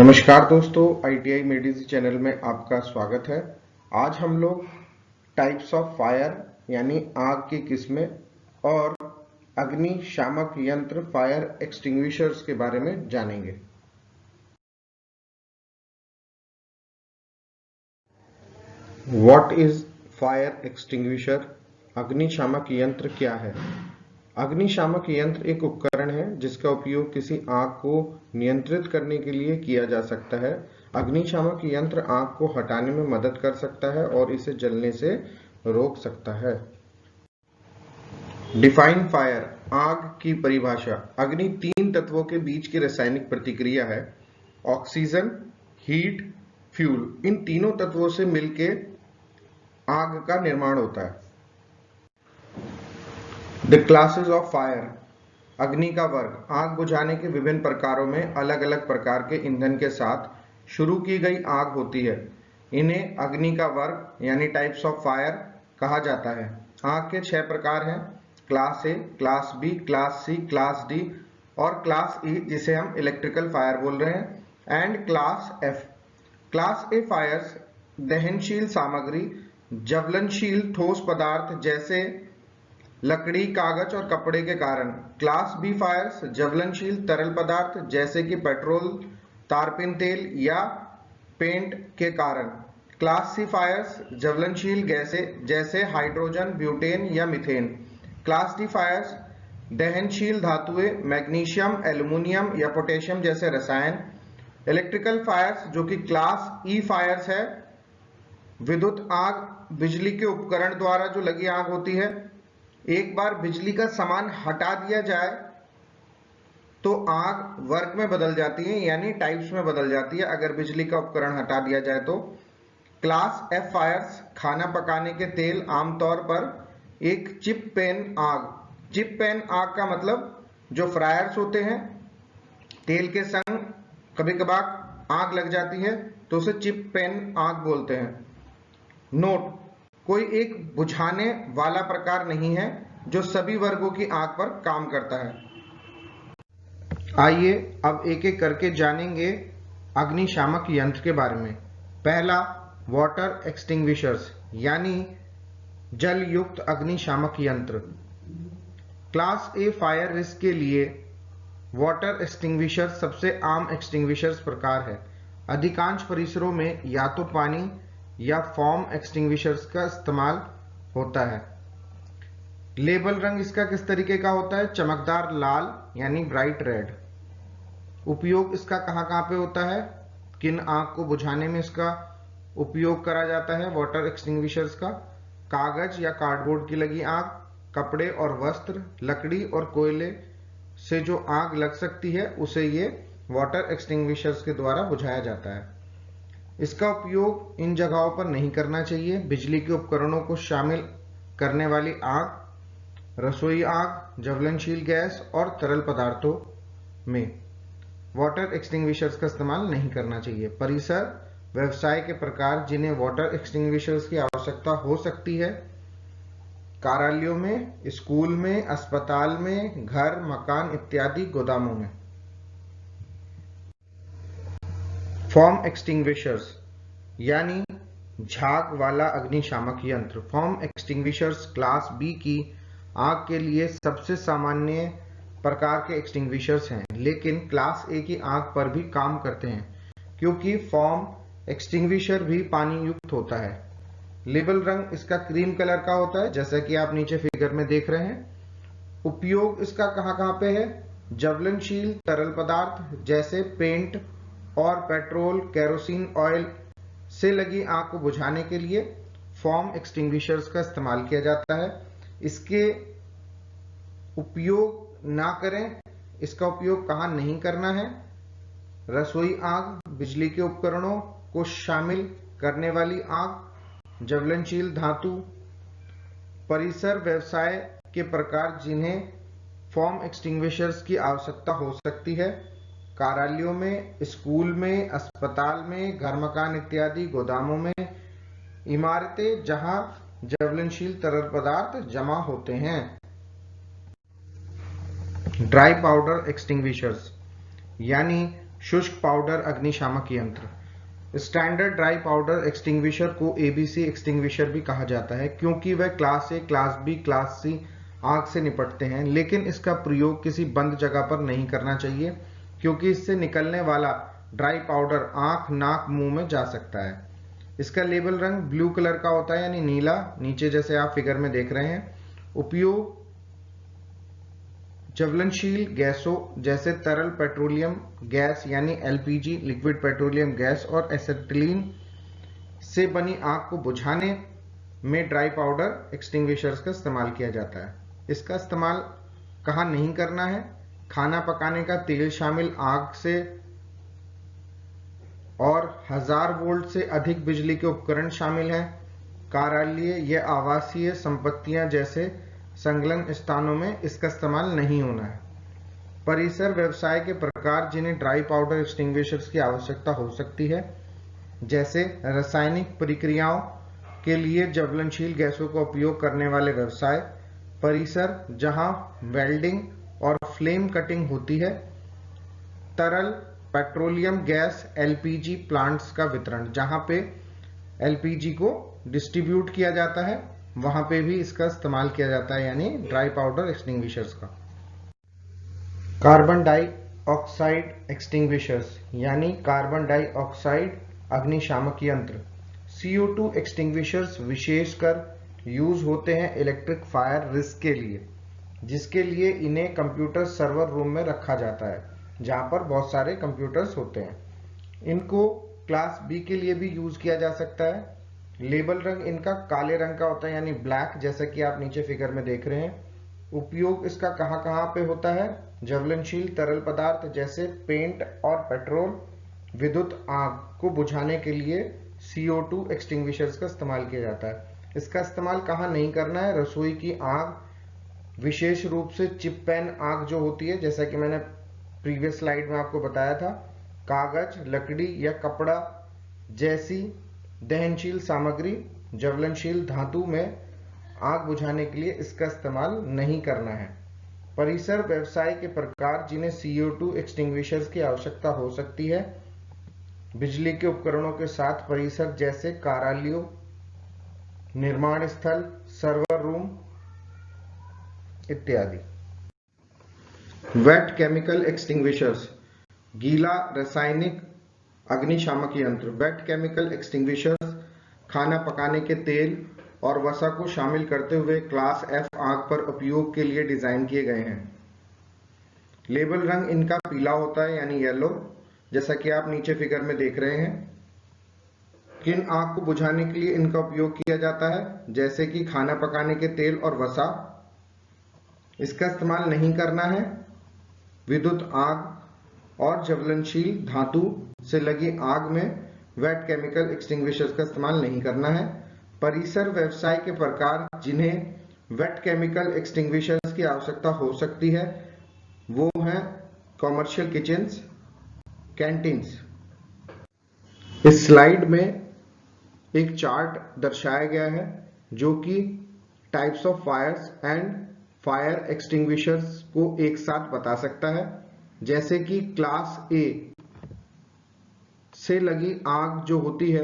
नमस्कार दोस्तों, ITI Medici channel में आपका स्वागत है। आज हम लोग टाइप्स ऑफ फायर यानी आग की किस्में और अग्निशामक यंत्र फायर एक्सटिंग्विशर्स के बारे में जानेंगे। What is fire extinguisher? अग्निशामक यंत्र क्या है? अग्निशामक यंत्र एक उपकरण है जिसका उपयोग किसी आग को नियंत्रित करने के लिए किया जा सकता है। अग्निशामक यंत्र आग को हटाने में मदद कर सकता है और इसे जलने से रोक सकता है। डिफाइन फायर, आग की परिभाषा। अग्नि तीन तत्वों के बीच की रासायनिक प्रतिक्रिया है। Oxygen, heat, fuel. इन तीनों तत्वों से मिलकर आग का निर्माण होता है। द क्लासेस ऑफ फायर, अग्नि का वर्ग। आग बुझाने के विभिन्न प्रकारों में अलग अलग प्रकार के ईंधन के साथ शुरू की गई आग होती है। इन्हें अग्नि का वर्ग यानी टाइप्स ऑफ फायर कहा जाता है। आग के 6 प्रकार हैं: class A, class B, class C, class D और क्लास ई, जिसे हम इलेक्ट्रिकल फायर बोल रहे हैं, and class F. Class A fires दहनशील सामग्री, ज्वलनशील ठोस पदार्थ जैसे लकड़ी, कागज और कपड़े के कारण। क्लास बी फायर्स ज्वलनशील तरल पदार्थ जैसे कि पेट्रोल, तारपीन तेल या पेंट के कारण। क्लास सी फायर्स ज्वलनशील गैसें जैसे हाइड्रोजन, ब्यूटेन या मीथेन। क्लास डी फायर्स दहनशील धातुएं, मैग्नीशियम, एल्युमिनियम या पोटेशियम जैसे रसायन। इलेक्ट्रिकल फायर्स जो कि क्लास ई फायर्स है, विद्युत आग, बिजली के उपकरण द्वारा जो लगी आग होती है। एक बार बिजली का सामान हटा दिया जाए तो आग वर्ग में बदल जाती है यानी टाइप्स में बदल जाती है अगर बिजली का उपकरण हटा दिया जाए तो। क्लास एफ फायर्स खाना पकाने के तेल, आमतौर पर एक चिप पेन आग। चिप पेन आग का मतलब जो फ्रायर्स होते हैं, तेल के संग कभी कभार आग लग जाती है तो उसे चिप पेन आग बोलते हैं। नोट: कोई एक बुझाने वाला प्रकार नहीं है जो सभी वर्गों की आग पर काम करता है। आइए अब एक एक करके जानेंगे अग्निशामक यंत्र के बारे में। पहला, वाटर एक्सटिंग्विशर्स यानी जल युक्त अग्निशामक यंत्र। क्लास ए फायर रिस्क के लिए वाटर एक्सटिंग्विशर सबसे आम एक्सटिंग्विशर्स प्रकार है। अधिकांश परिसरों में या तो पानी या फोम एक्सटिंग्विशर्स का इस्तेमाल होता है। लेबल रंग इसका किस तरीके का होता है? चमकदार लाल यानी ब्राइट रेड। उपयोग इसका कहाँ कहाँ पे होता है? किन आग को बुझाने में इसका उपयोग करा जाता है वाटर एक्सटिंग्विशर्स का? कागज या कार्डबोर्ड की लगी आग, कपड़े और वस्त्र, लकड़ी और कोयले से जो आग लग सकती है उसे ये वाटर एक्सटिंग्विशर्स के द्वारा बुझाया जाता है। इसका उपयोग इन जगहों पर नहीं करना चाहिए: बिजली के उपकरणों को शामिल करने वाली आग, रसोई आग, ज्वलनशील गैस और तरल पदार्थों में वाटर एक्सटिंग्विशर्स का इस्तेमाल नहीं करना चाहिए। परिसर, व्यवसाय के प्रकार जिन्हें वाटर एक्सटिंग्विशर्स की आवश्यकता हो सकती है: कार्यालयों में, स्कूल में, अस्पताल में, घर, मकान इत्यादि, गोदामों में। फॉर्म एक्सटिंग्विशर्स यानी झाग वाला अग्निशामक यंत्र। फॉर्म एक्सटिंग्विशर्स क्लास बी की आग के लिए सबसे सामान्य प्रकार के एक्सटिंग्विशर्स हैं, लेकिन क्लास ए की आग पर भी काम करते हैं क्योंकि फॉर्म एक्सटिंग्विशर भी पानी युक्त होता है। लेबल रंग इसका क्रीम कलर का होता है, जैसा कि आप नीचे फिगर में देख रहे हैं। उपयोग इसका कहाँ कहाँ पे है? ज्वलनशील तरल पदार्थ जैसे पेंट और पेट्रोल, केरोसिन ऑयल से लगी आग को बुझाने के लिए फॉर्म एक्सटिंग्विशर्स का इस्तेमाल किया जाता है। इसके उपयोग ना करें। इसका उपयोग कहाँ नहीं करना है? रसोई आग, बिजली के उपकरणों को शामिल करने वाली आग, ज्वलनशील धातु, परिसर, व्यवसाय के प्रकार जिन्हें फॉर्म एक्सटिंग्विशर्स की आवश्यकता हो सकती है, कार्यालयों में, स्कूल में, अस्पताल में, घर, मकान इत्यादि, गोदामों में, इमारतें जहां ज्वलनशील तरल पदार्थ जमा होते हैं। ड्राई पाउडर एक्सटिंग्विशर्स यानी शुष्क पाउडर अग्निशामक यंत्र। स्टैंडर्ड ड्राई पाउडर एक्सटिंग्विशर को एबीसी एक्सटिंग्विशर भी कहा जाता है क्योंकि वह class A, class B, class C आग से निपटते हैं, लेकिन इसका प्रयोग किसी बंद जगह पर नहीं करना चाहिए क्योंकि इससे निकलने वाला ड्राई पाउडर आंख, नाक, मुंह में जा सकता है। इसका लेबल रंग ब्लू कलर का होता है यानी नीला, नीचे जैसे आप फिगर में देख रहे हैं। उपयोग ज्वलनशील गैसों जैसे तरल पेट्रोलियम गैस यानी एलपीजी, लिक्विड पेट्रोलियम गैस और एसिटिलीन से बनी आग को बुझाने में ड्राई पाउडर एक्सटिंग्विशर्स का इस्तेमाल किया जाता है। इसका इस्तेमाल कहाँ नहीं करना है? खाना पकाने का तेल शामिल आग से और 1000 वोल्ट से अधिक बिजली के उपकरण शामिल हैं। कार्यालय या आवासीय संपत्तियां जैसे संलग्न स्थानों में इसका इस्तेमाल नहीं होना है। परिसर व्यवसाय के प्रकार जिन्हें ड्राई पाउडर एक्सटिंग्विशर्स की आवश्यकता हो सकती है, जैसे रासायनिक प्रक्रियाओं के लिए ज्वलनशील गैसों का उपयोग करने वाले व्यवसाय, परिसर जहां वेल्डिंग और फ्लेम कटिंग होती है, तरल पेट्रोलियम गैस एलपीजी प्लांट्स का वितरण, जहां पे एलपीजी को डिस्ट्रीब्यूट किया जाता है वहां पे भी इसका इस्तेमाल किया जाता है यानी ड्राई पाउडर एक्सटिंग्विशर्स का। कार्बन डाइऑक्साइड एक्सटिंग्विशर्स यानी कार्बन डाइऑक्साइड अग्निशामक यंत्र। CO2 एक्सटिंग्विशर्स विशेषकर यूज होते हैं इलेक्ट्रिक फायर रिस्क के लिए, जिसके लिए इन्हें कंप्यूटर सर्वर रूम में रखा जाता है जहां पर बहुत सारे कंप्यूटर्स होते हैं। इनको क्लास बी के लिए भी यूज किया जा सकता है। लेबल रंग इनका काले रंग का होता है यानी ब्लैक, जैसा कि आप नीचे फिगर में देख रहे हैं। उपयोग इसका कहां कहां पे होता है? ज्वलनशील तरल पदार्थ जैसे पेंट और पेट्रोल, विद्युत आग को बुझाने के लिए CO2 एक्सटिंग्विशर्स का इस्तेमाल किया जाता है। इसका इस्तेमाल कहां नहीं करना है? रसोई की आग, विशेष रूप से चिप पैन आग जो होती है, जैसा कि मैंने प्रीवियस स्लाइड में आपको बताया था, कागज, लकड़ी या कपड़ा जैसी दहनशील सामग्री, ज्वलनशील धातु में आग बुझाने के लिए इसका इस्तेमाल नहीं करना है। परिसर व्यवसाय के प्रकार जिन्हें CO2 एक्सटिंग्विशर्स की आवश्यकता हो सकती है, बिजली के उपकरणों के साथ परिसर जैसे कार्यालयों, निर्माण स्थल, सर्वर रूम इत्यादि। वेट केमिकल एक्सटिंग्विशर्स, गीला रासायनिक अग्निशामक यंत्र। वेट केमिकल एक्सटिंग्विशर्स खाना पकाने के तेल और वसा को शामिल करते हुए क्लास F आग पर उपयोग के लिए डिजाइन किए गए हैं। लेबल रंग इनका पीला होता है यानी येलो, जैसा कि आप नीचे फिगर में देख रहे हैं। किन आग को बुझाने के लिए इनका उपयोग किया जाता है? जैसे कि खाना पकाने के तेल और वसा। इसका इस्तेमाल नहीं करना है। विद्युत आग और ज्वलनशील धातु से लगी आग में वेट केमिकल एक्सटिंग्विशर्स का इस्तेमाल नहीं करना है। परिसर व्यवसाय के प्रकार जिन्हें वेट केमिकल एक्सटिंग्विशर्स की आवश्यकता हो सकती है वो हैं कॉमर्शियल किचन्स, कैंटीन्स। इस स्लाइड में एक चार्ट दर्शाया गया है जो कि types of Fyers and fire extinguishers को एक साथ बता सकता है। जैसे कि क्लास ए से लगी आग जो होती है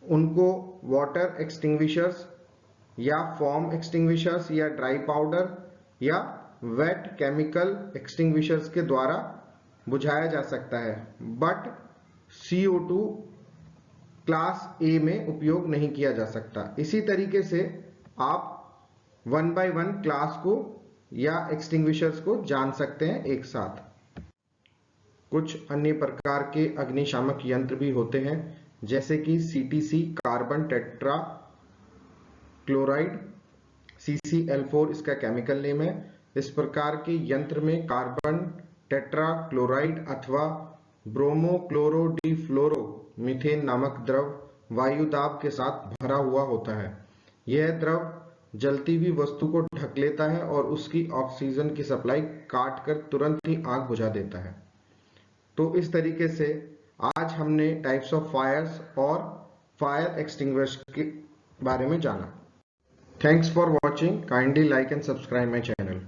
उनको वाटर एक्सटिंग्विशर्स या फॉर्म एक्सटिंग्विशर्स या ड्राई पाउडर या वेट केमिकल एक्सटिंग्विशर्स के द्वारा बुझाया जा सकता है, बट CO2 क्लास ए में उपयोग नहीं किया जा सकता। इसी तरीके से आप 1 by 1 क्लास को या एक्सटिंग्विशर्स को जान सकते हैं एक साथ। कुछ अन्य प्रकार के अग्निशामक यंत्र भी होते हैं जैसे कि CTC carbon tetra chloride, CCl4 इसका केमिकल नेम है। इस प्रकार के यंत्र में कार्बन टेट्रा क्लोराइड अथवा ब्रोमो क्लोरो डी फ्लोरो मीथेन नामक द्रव वायु दाब के साथ भरा हुआ होता है। यह द्रव जलती हुई वस्तु को ढक लेता है और उसकी ऑक्सीजन की सप्लाई काटकर तुरंत ही आग बुझा देता है। तो इस तरीके से आज हमने टाइप्स ऑफ फायर्स और फायर एक्सटिंग्विशर्स के बारे में जाना। Thanks for watching. Kindly like and subscribe my channel.